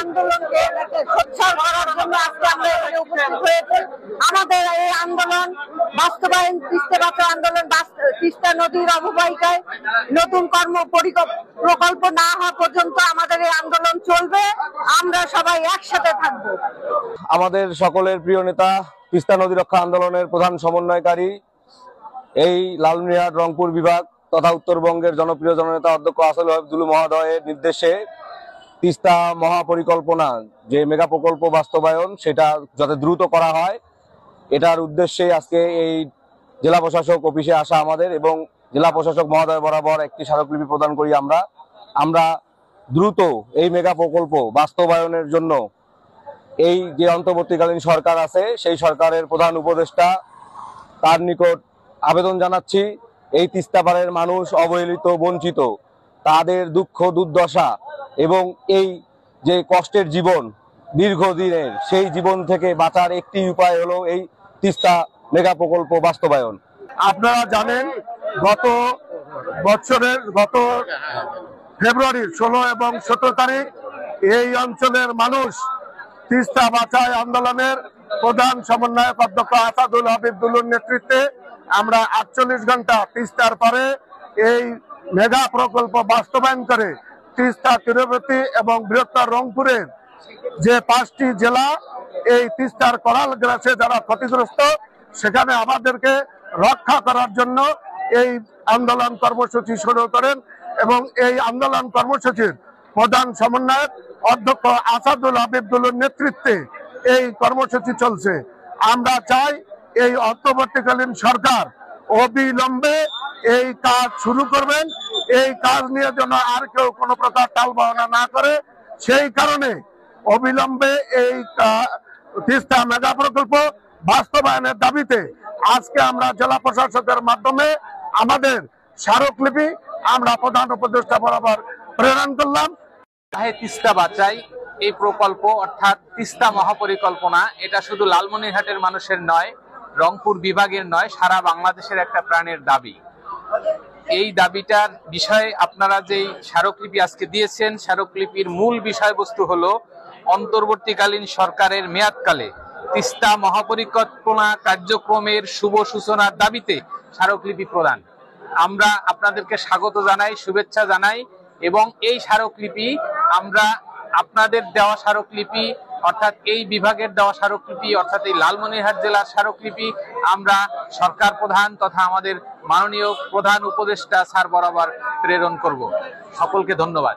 আন্দোলনকে সোচ্চার করার জন্য আজকে আমরা এখানে উপস্থিত হয়েছি। আমাদের এই আন্দোলন বাস্তবায়ন, তিস্তা বাঁচাও আন্দোলন তিস্তা নদীর অববাহিকায় নতুন প্রকল্প না হওয়া পর্যন্ত আমাদের এই আন্দোলন চলবে। আমরা সবাই একসাথে থাকবো। আমাদের সকলের প্রিয় নেতা তিস্তা নদী রক্ষা আন্দোলনের প্রধান সমন্বয়কারী এই লালমনিরহাট রংপুর বিভাগ তথা উত্তরবঙ্গের জনপ্রিয় জননেতা অধ্যক্ষ আসল আব্দুল মহোদয়ের নির্দেশে তিস্তা মহাপরিকল্পনা যে মেগা প্রকল্প বাস্তবায়ন সেটা যাতে দ্রুত করা হয়, এটার উদ্দেশ্যে আজকে এই জেলা প্রশাসক অফিসে আসা আমাদের এবং জেলা প্রশাসক মহোদয় বরাবর একটি স্মারকলিপি প্রদান করি। আমরা দ্রুত এই মেগা প্রকল্প বাস্তবায়নের জন্য এই যে অন্তর্বর্তীকালীন সরকার আছে সেই সরকারের প্রধান উপদেষ্টা তার নিকট আবেদন জানাচ্ছি। এই তিস্তাপাড়ের মানুষ অবহেলিত, বঞ্চিত, তাদের দুঃখ দুর্দশা এবং এই যে কষ্টের জীবন দীর্ঘদিনের, সেই জীবন থেকে বাঁচার একটি উপায় হলো এই তিস্তা মেগা প্রকল্প বাস্তবায়ন। আপনারা জানেন গত ফেব্রুয়ারির 16 এবং 17 তারিখ এই অঞ্চলের মানুষ তিস্তা বাঁচাও আন্দোলনের প্রধান সমন্বয়ক অধ্যক্ষ আসাদুল হাবিবুল্লাহর নেতৃত্বে আমরা 48 ঘন্টা তিস্তার পরে এই মেগা প্রকল্প বাস্তবায়ন করে তিস্তা তীরবর্তী এবং বৃহত্তর রংপুরের যে 5টি জেলা এই তিস্তার করাল গ্রাসে যারা ক্ষতিগ্রস্ত, সেখানে আমাদেরকে রক্ষা করার জন্য এই আন্দোলন কর্মসূচি শুরু করেন এবং এই আন্দোলন কর্মসূচির প্রধান সমন্বয়ক অধ্যক্ষ আসাদুল হাবিবুল্লাহর নেতৃত্বে এই কর্মসূচি চলছে। আমরা চাই এই অন্তর্বর্তীকালীন সরকার অবিলম্বে এই কাজ শুরু করবেন। এই কাজ নিয়ে যেন আর কেউ কোনো প্রকার টালবাহানা না করে, সেই কারণে অবিলম্বে এই তিস্তা মেগা প্রকল্প বাস্তবায়নের দাবিতে আজকে আমরা জেলা প্রশাসকের মাধ্যমে আমাদের স্মারকলিপি আমরা প্রধান উপদেষ্টা বরাবর প্রেরণ করলাম। তিস্তা বাঁচাই এই প্রকল্প অর্থাৎ তিস্তা মহাপরিকল্পনা, এটা শুধু লালমনিরহাটের মানুষের নয়, রংপুর বিভাগের নয়, সারা বাংলাদেশের একটা প্রাণের দাবি। এই দাবিটার বিষয়ে আপনারা যেই স্মারকলিপি আজকে দিয়েছেন, স্মারকলিপির মূল বিষয়বস্তু হলো অন্তর্বর্তীকালীন সরকারের মেয়াদকালে তিস্তা মহাপরিকল্পনা কার্যক্রমের শুভ সূচনার দাবিতে স্মারকলিপি প্রদান। আমরা আপনাদেরকে স্বাগত জানাই, শুভেচ্ছা জানাই এবং এই স্মারকলিপি আমরা আপনাদের দেওয়া স্মারকলিপি অর্থাৎ এই বিভাগের দেওয়া স্মারকলিপি অর্থাৎ এই লালমনিরহাট জেলার স্মারকলিপি আমরা সরকার প্রধান তথা আমাদের মাননীয় প্রধান উপদেষ্টা স্যার বরাবর প্রেরণ করব। সকলকে ধন্যবাদ।